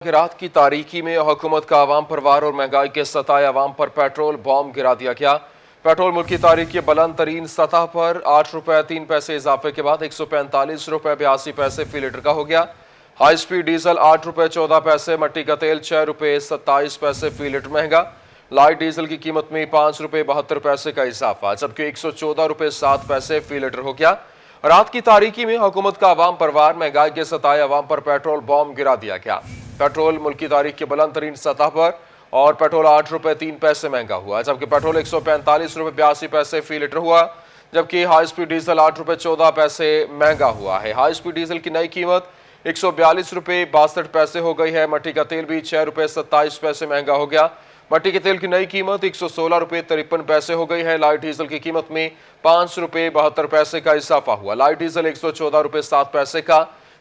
कि रात की तारीकी में हुकूमत का अवाम पर वार और महंगाई के सताए अवाम पर पेट्रोल बॉम्ब गिरा दिया गया। पेट्रोल मुल्क की तारीख की बुलंद तरीन सतह पर 8 रुपये 3 पैसे इजाफे के बाद 145 रुपये 82 पैसे फी लीटर का हो गया। हाई स्पीड डीजल 8 रुपये 14 पैसे, मट्टी का तेल 6 रुपये 27 पैसे फी लीटर महंगा। लाइट डीजल की कीमत में 5 रुपये 72 पैसे का इजाफा, जबकि 114 रुपये 7 पैसे फी लीटर हो गया। रात की तारीकी में हुकूमत का अवाम पर वार, महंगाई के सताए अवाम पर पेट्रोल बॉम्ब गिरा दिया गया। पेट्रोल मुल्क की तारीख की बुलंद तरीन सतह पर और पेट्रोल 8 रुपये 3 पैसे महंगा हुआ, जबकि पेट्रोल 145 रुपये 82 पैसे फी लीटर हुआ, जबकि हाई स्पीड डीजल 8 रुपये 14 पैसे महंगा हुआ है। हाई स्पीड डीजल की नई कीमत 142 रुपये 62 पैसे हो गई है। मट्टी का तेल भी 6 रुपये 27 पैसे महंगा हो गया। मट्टी के तेल की नई कीमत 116 रुपये 53 पैसे हो गई है। लाइट डीजल की कीमत में 5 रुपये 72 पैसे का इजाफा हुआ। लाइट डीजल 114 रुपये 7 पैसे का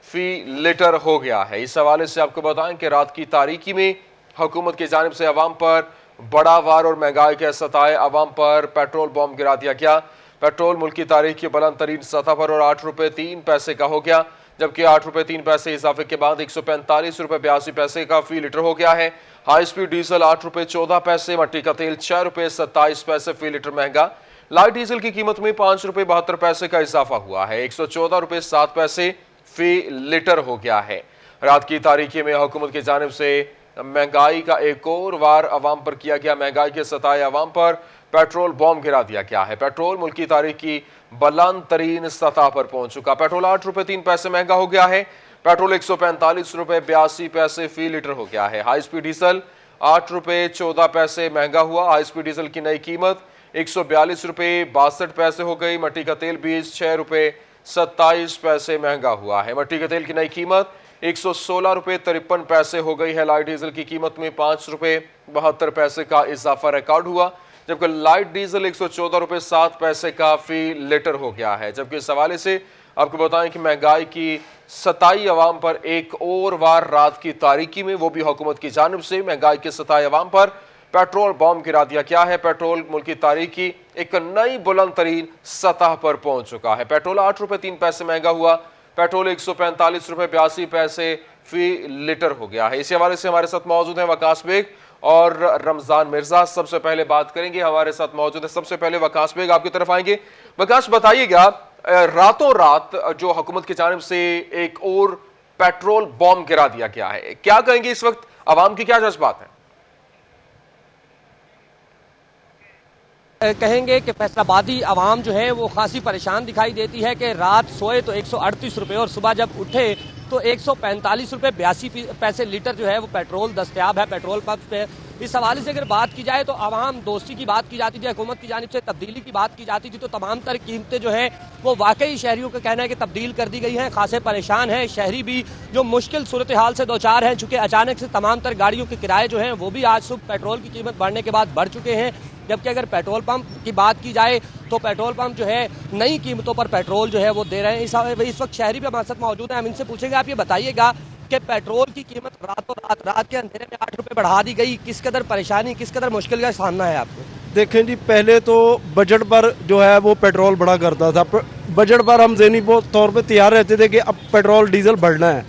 फी लीटर हो गया है। इस हवाले से आपको बताएं कि रात की तारीकी में हुकूमत की जानिब से अवाम पर बड़ा वार और महंगाई के सताए अवाम पर पेट्रोल बॉम्ब गिरा दिया गया। पेट्रोल मुल्क की तारीख की बुलंद तरीन सतह पर और 8 रुपये 3 पैसे का हो गया, जबकि 8 रुपये 3 पैसे इजाफे के बाद 145 रुपये 82 पैसे का फी लीटर हो गया है। हाई स्पीड डीजल 8 रुपये 14 पैसे, मट्टी का तेल 6 रुपये 27 पैसे फी लीटर महंगा। लाइट डीजल की कीमत में 5 रुपये 72 पैसे का इजाफा हुआ है। 114 रुपये 7 पैसे फी लीटर हो गया है। रात की तारीकी में हुकूमत की जानिब से महंगाई का एक और वार अवाम पर किया गया। महंगाई के सताए अवाम पर पेट्रोल बॉम्ब गिरा दिया गया है। पेट्रोल मुल्क की तारीख की बुलंद तरीन सतह पर पहुंच चुका। पेट्रोल 8 रुपये 3 पैसे महंगा हो गया है। पेट्रोल 145 रुपये 82 पैसे फी लीटर हो गया है। हाई स्पीड डीजल 8 रुपये 14 पैसे महंगा हुआ। हाई स्पीड डीजल की नई कीमत 142 रुपये 62 पैसे हो गई। मट्टी का तेल भी 6 रुपये 27 पैसे महंगा हुआ है। मट्टी के तेल की नई कीमत 116 रुपये 53 पैसे हो गई है। लाइट डीजल की कीमत में 5 रुपये 72 पैसे का इजाफा रिकॉर्ड हुआ, जबकि लाइट डीजल 114 रुपये 7 पैसे का फी लीटर हो गया है। जबकि इस हवाले से आपको बताएं कि महंगाई की सताई अवाम पर एक और वार रात की तारीकी में, वो भी हुकूमत की जानिब से महंगाई के सताई अवाम पर पेट्रोल बॉम्ब गिरा दिया गया है। पेट्रोल मुल्क की तारीख की एक नई बुलंद तरीन सतह पर पहुंच चुका है। पेट्रोल 8 रुपये 3 पैसे महंगा हुआ। पेट्रोल 145 रुपये 82 पैसे फी लीटर हो गया है। इसी हवाले से हमारे साथ मौजूद हैं वकास बेग और रमजान मिर्जा। सबसे पहले बात करेंगे, हमारे साथ मौजूद है सबसे पहले वकास बेग, आपकी तरफ आएंगे। वकास, बताइएगा, रातों रात जो हुकूमत की जानिब से एक और पेट्रोल बॉम्ब गिरा दिया गया है, क्या कहेंगे इस वक्त अवाम की क्या जज्बात है? कहेंगे कि फैसलाबादी आवाम जो है वो खासी परेशान दिखाई देती है कि रात सोए तो 138 रुपये और सुबह जब उठे तो 145 रुपये 82 पैसे लीटर जो है वो पेट्रोल दस्तयाब है पेट्रोल पंप पे। इस हवाले से अगर बात की जाए तो आवाम दोस्ती की बात की जाती थी, हुकूमत की जानिब से तब्दीली की बात की जाती थी, तो तमाम तर कीमतें जो है वो वाकई शहरियों का कहना है कि तब्दील कर दी गई हैं। खासे परेशान हैं शहरी भी, जो मुश्किल सूरत हाल से दो चार हैं, चूँकि अचानक से तमाम तर गाड़ियों के किराए जो हैं वो भी आज सुबह पेट्रोल की कीमत बढ़ने के बाद बढ़ चुके हैं। जबकि अगर पेट्रोल पंप की बात की जाए तो पेट्रोल पंप जो है नई कीमतों पर पेट्रोल जो है वो दे रहे हैं। इस वक्त शहरी भी हमारे साथ मौजूद हैं, हम इनसे पूछेंगे, आप ये बताइएगा कि पेट्रोल की कीमत रातों रात के अंधेरे में 8 रुपये बढ़ा दी गई, किस कदर परेशानी, किस कदर मुश्किल का सामना है आपको? देखें जी, पहले तो बजट पर जो है वो पेट्रोल बढ़ा करता था। बजट पर हम ज़हनी तौर पर तैयार रहते थे कि अब पेट्रोल डीजल बढ़ना है,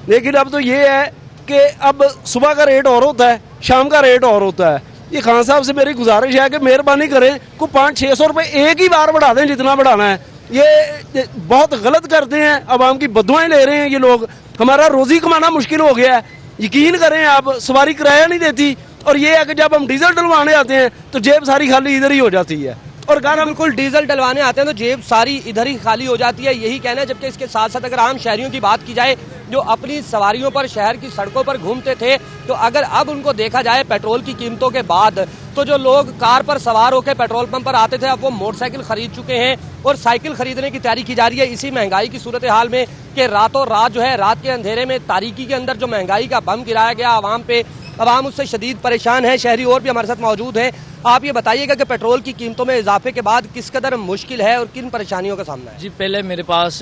लेकिन अब तो ये है कि अब सुबह का रेट और होता है, शाम का रेट और होता है। ये खान साहब से मेरी गुजारिश है कि मेहरबानी करें, को 500-600 रुपये एक ही बार बढ़ा दें जितना बढ़ाना है। ये बहुत गलत करते हैं, आवाम की बदुआएं ले रहे हैं ये लोग। हमारा रोजी कमाना मुश्किल हो गया है। यकीन करें आप, सवारी किराया नहीं देती, और ये है कि जब हम डीजल डलवाने आते हैं तो जेब सारी खाली इधर ही हो जाती है। और गाना बिल्कुल, डीजल डलवाने आते हैं तो जेब सारी इधर ही खाली हो जाती है, यही कहना है। जबकि इसके साथ साथ अगर आम शहरियों की बात की जाए जो अपनी सवारियों पर शहर की सड़कों पर घूमते थे, तो अगर अब उनको देखा जाए पेट्रोल की कीमतों के बाद, तो जो लोग कार पर सवार होकर पेट्रोल पंप पर आते थे अब वो मोटरसाइकिल खरीद चुके हैं और साइकिल खरीदने की तैयारी की जा रही है। इसी महंगाई की सूरत हाल में कि रातों रात जो है रात के अंधेरे में तारीकी के अंदर जो महंगाई का बम गिराया गया आवाम पे, आवाम उससे शदीद परेशान है। शहरी और भी हमारे साथ मौजूद हैं, आप ये बताइएगा कि पेट्रोल की कीमतों में इजाफे के बाद किस कदर मुश्किल है और किन परेशानियों का सामना है? जी, पहले मेरे पास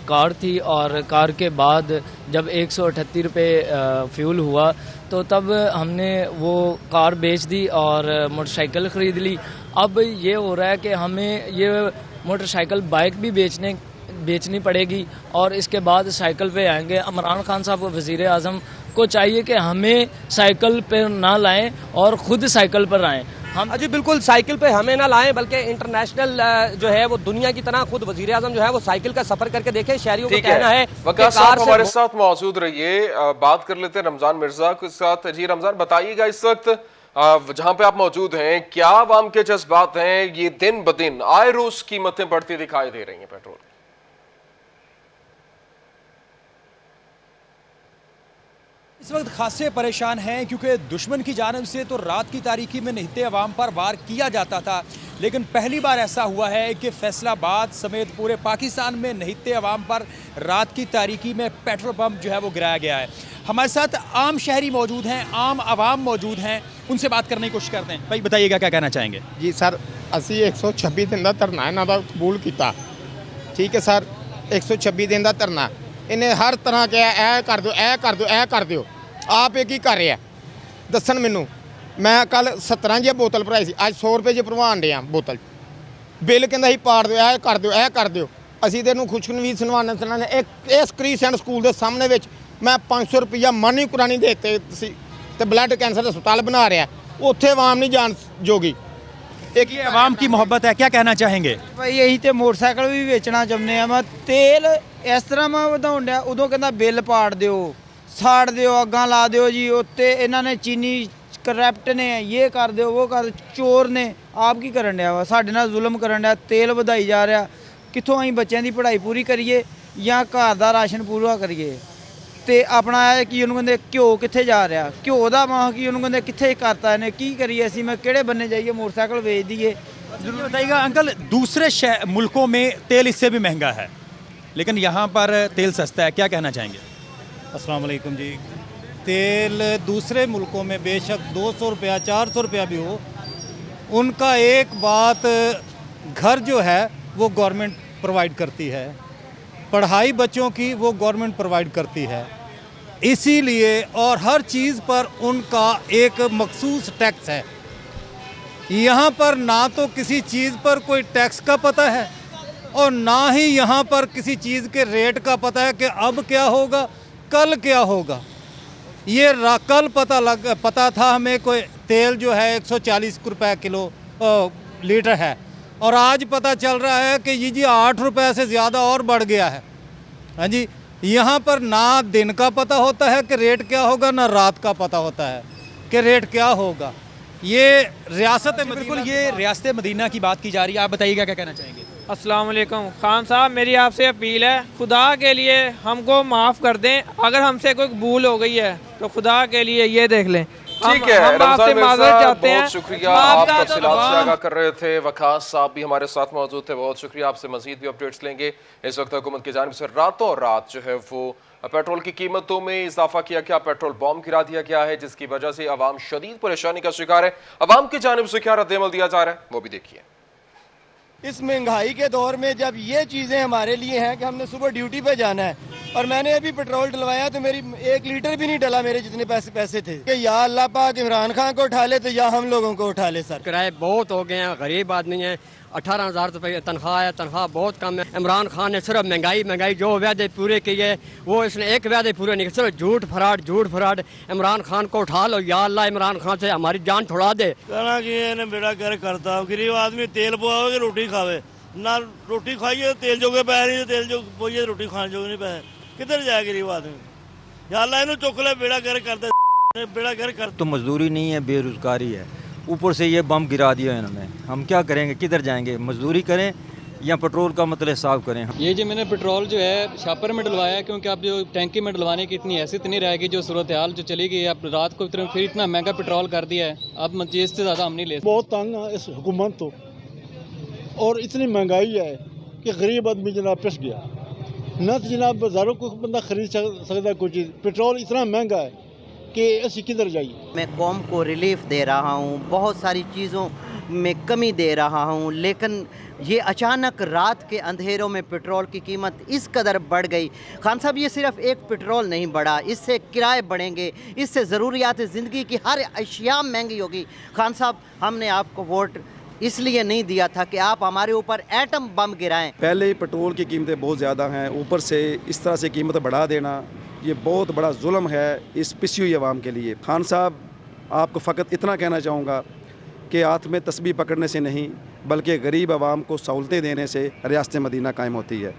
कार थी और कार के बाद जब 138 रुपये फ्यूल हुआ तो तब हमने वो कार बेच दी और मोटरसाइकिल ख़रीद ली। अब ये हो रहा है कि हमें ये मोटरसाइकिल बाइक भी बेचनी पड़ेगी और इसके बाद साइकिल पे आएंगे। इमरान खान साहब वज़ीर आज़म सबको चाहिए कि हमें साइकिल पर ना लाएं और ख़ुद साइकिल पर आएँ। हम जी बिल्कुल, साइकिल पे हमें ना लाएं बल्कि इंटरनेशनल जो है वो दुनिया की तरह खुद वजीर आजम जो है वो साइकिल का सफर करके देखें। शहरियों को कहना है वकास साहब हमारे साथ मौजूद रहिए। बात कर लेते हैं रमजान मिर्जा के साथ। जी रमजान, बताइएगा इस वक्त जहां पे आप मौजूद हैं क्या आवाम के जज्बात हैं? ये दिन ब दिन आए रोज कीमतें बढ़ती दिखाई दे रही हैं पेट्रोल की। इस वक्त खासे परेशान हैं क्योंकि दुश्मन की जानिब से तो रात की तारीकी में निहत्ते अवाम पर वार किया जाता था, लेकिन पहली बार ऐसा हुआ है कि फैसलाबाद समेत पूरे पाकिस्तान में निहत्ते अवाम पर रात की तारीकी में पेट्रोल पंप जो है वो गिराया गया है। हमारे साथ आम शहरी मौजूद हैं, आम आवाम मौजूद हैं, उनसे बात करने की कोशिश करते हैं। भाई बताइएगा क्या कहना चाहेंगे? जी सर, असी 126 दिन का धरना इन्हों का कबूल किया। ठीक है सर, 126 दिन का धरना इन्हें हर तरह के ऐ कर दो, ऐ कर दो, ऐ कर दो। आप एक ही कर रहे दसन मैनू। मैं कल 17 जी बोतल भराई सी, अज 100 रुपये जी भरवान डे बोतल। बिल कहता ही पाड़ दो, ऐ कर दो, ऐ कर दो। असी तो इन्हू खुशनवीर सुनवाने इस क्रिसचन स्कूल के सामने मैं 500 रुपया मनी कुरानी देते तो ब्लड कैंसर अस्पताल बना रहा, उत्थे आवाम नहीं जान जोगी। एक ये आवाम की मोहब्बत है, क्या कहना चाहेंगे? भाई यही तो मोटरसाइकिल भी बेचना चाहते हैं। मैं तेल इस तरह मैं ਵਧਾਉਣ ਡਿਆ, उदों कहता बिल पाड़ दो, साड़ दो, अग्गा ला दो जी। उत्ते इन्होंने चीनी करप्ट ने ये कर दो, वो कर, चोर ने आप की करन ਡਿਆ ਵਾ, ਸਾਡੇ ਨਾਲ ਜ਼ੁਲਮ ਕਰਨ ਡਿਆ। तेल ਵਧਾਈ जा रहा, कितों ਅਸੀਂ ਬੱਚਿਆਂ ਦੀ ਪੜ੍ਹਾਈ पूरी करिए ਜਾਂ घर ਦਾ ਰਾਸ਼ਨ ਪੂਰਾ ਕਰੀਏ। ਤੇ ਆਪਣਾ ਹੈ ਕਿ ਉਹਨੂੰ ਕਹਿੰਦੇ ਘਿਓ ਕਿੱਥੇ ਜਾ ਰਿਹਾ, ਘਿਓ ਦਾ ਮਾਹ ਕੀ ਉਹਨੂੰ ਕਹਿੰਦੇ ਕਿੱਥੇ ਕਰਤਾ ਇਹਨੇ, ਕੀ ਕਰੀਏ ਅਸੀਂ? ਮੈਂ ਕਿਹੜੇ ਬੰਨੇ जाइए, मोटरसाइकिल बेच दिए। जरूर बताइएगा अंकल, दूसरे मुल्कों में तेल इससे भी महंगा है लेकिन यहाँ पर तेल सस्ता है, क्या कहना चाहेंगे? अस्सलाम वालेकुम जी। तेल दूसरे मुल्कों में बेशक 200 रुपया 400 रुपया भी हो, उनका एक बात, घर जो है वो गवर्नमेंट प्रोवाइड करती है, पढ़ाई बच्चों की वो गवर्नमेंट प्रोवाइड करती है, इसीलिए और हर चीज़ पर उनका एक मखसूस टैक्स है। यहाँ पर ना तो किसी चीज़ पर कोई टैक्स का पता है और ना ही यहाँ पर किसी चीज़ के रेट का पता है कि अब क्या होगा, कल क्या होगा। ये कल पता था हमें कोई तेल जो है 140 रुपये किलो लीटर है, और आज पता चल रहा है कि ये जी 8 रुपये से ज़्यादा और बढ़ गया है। हाँ जी, यहाँ पर ना दिन का पता होता है कि रेट क्या होगा, ना रात का पता होता है कि रेट क्या होगा। ये रियासत बिल्कुल, ये रियासत मदीना की बात की जा रही है। आप बताइएगा क्या कहना चाहेंगे? अस्सलाम वालेकुम खान साहब, मेरी आपसे अपील है, खुदा के लिए हमको माफ़ कर दें। अगर हमसे कोई भूल हो गई है तो खुदा के लिए ये देख लें। ठीक है रमजान मिर्जा, बहुत शुक्रिया, आप तफसीलात से आगाह कर रहे थे। वकास साहब भी हमारे साथ मौजूद थे, बहुत शुक्रिया। आपसे मजीद भी अपडेट्स लेंगे। इस वक्त हुकूमत की जानिब से रातों रात जो है वो पेट्रोल की कीमतों में इजाफा किया गया, पेट्रोल बॉम्ब गिरा दिया गया है, जिसकी वजह से अवाम शदीद परेशानी का शिकार है। अवाम की जानिब से क्या रद्द-ए-अमल दिया जा रहा है वो भी देखिए। इस महंगाई के दौर में जब ये चीज़ें हमारे लिए हैं कि हमने सुबह ड्यूटी पे जाना है और मैंने अभी पेट्रोल डलवाया तो मेरी 1 लीटर भी नहीं डला, मेरे जितने पैसे थे। कि या अल्लाह पाक इमरान खान को उठा ले तो या हम लोगों को उठा ले। सर किराए बहुत हो गए हैं, गरीब आदमी है, 18,000 रुपये तनख्वाह है, तनख्वाह बहुत कम है। इमरान खान ने सिर्फ महंगाई जो वादे पूरे किए वो इसने एक वादे पूरे नहीं किए, सिर्फ झूठ फराड। इमरान खान को उठा लो, या अल्लाह इमरान खान से हमारी जान छुड़ा दे। कहना कि इन्हें बेड़ा कर करता, गरीब आदमी तेल पवाओगे रोटी खावे ना, रोटी खाइए तेल जोगे पैसे नहीं, तेल जो पोइए रोटी खाने जोगे नहीं पैसे, किधर जाए गरीब आदमी? या अल्लाह इन्हें चुक ले, बेड़ा कर करता, बेड़ा कर कर। तो मजदूरी नहीं है, बेरोजगारी है, ऊपर से ये बम गिरा दिया इन्होंने। हम क्या करेंगे, किधर जाएंगे? मजदूरी करें या पेट्रोल का मतलब हिसाब करें? ये जो मैंने पेट्रोल जो है शापर में डलवाया, क्योंकि अब जो टैंकी में डलवाने की इतनी हैसियत नहीं रहेगी, जो सूरत हाल जो चली गई, अब रात को फिर इतना महंगा पेट्रोल कर दिया है, अब इससे ज़्यादा हम नहीं ले सकते। बहुत तंग है इस हुकूमत तो, और इतनी महंगाई है कि गरीब आदमी जनाब पिस गया न, तो जनाब बाजारों को बंदा खरीद सकता कोई चीज़। पेट्रोल इतना महंगा है कि ऐसी किधर जाइए। मैं कौम को रिलीफ दे रहा हूँ, बहुत सारी चीज़ों में कमी दे रहा हूँ, लेकिन ये अचानक रात के अंधेरों में पेट्रोल की कीमत इस कदर बढ़ गई। खान साहब, ये सिर्फ एक पेट्रोल नहीं बढ़ा, इससे किराए बढ़ेंगे, इससे ज़रूरियात ज़िंदगी की हर अशिया महंगी होगी। खान साहब, हमने आपको वोट इसलिए नहीं दिया था कि आप हमारे ऊपर एटम बम गिराएं। पहले ही पेट्रोल की कीमतें बहुत ज़्यादा हैं, ऊपर से इस तरह से कीमत बढ़ा देना ये बहुत बड़ा जुल्म है इस पिसी हुई आवाम के लिए। खान साहब, आपको फ़कत इतना कहना चाहूँगा कि हाथ में तस्बीह पकड़ने से नहीं बल्कि गरीब आवाम को सहूलतें देने से रियासत मदीना कायम होती है।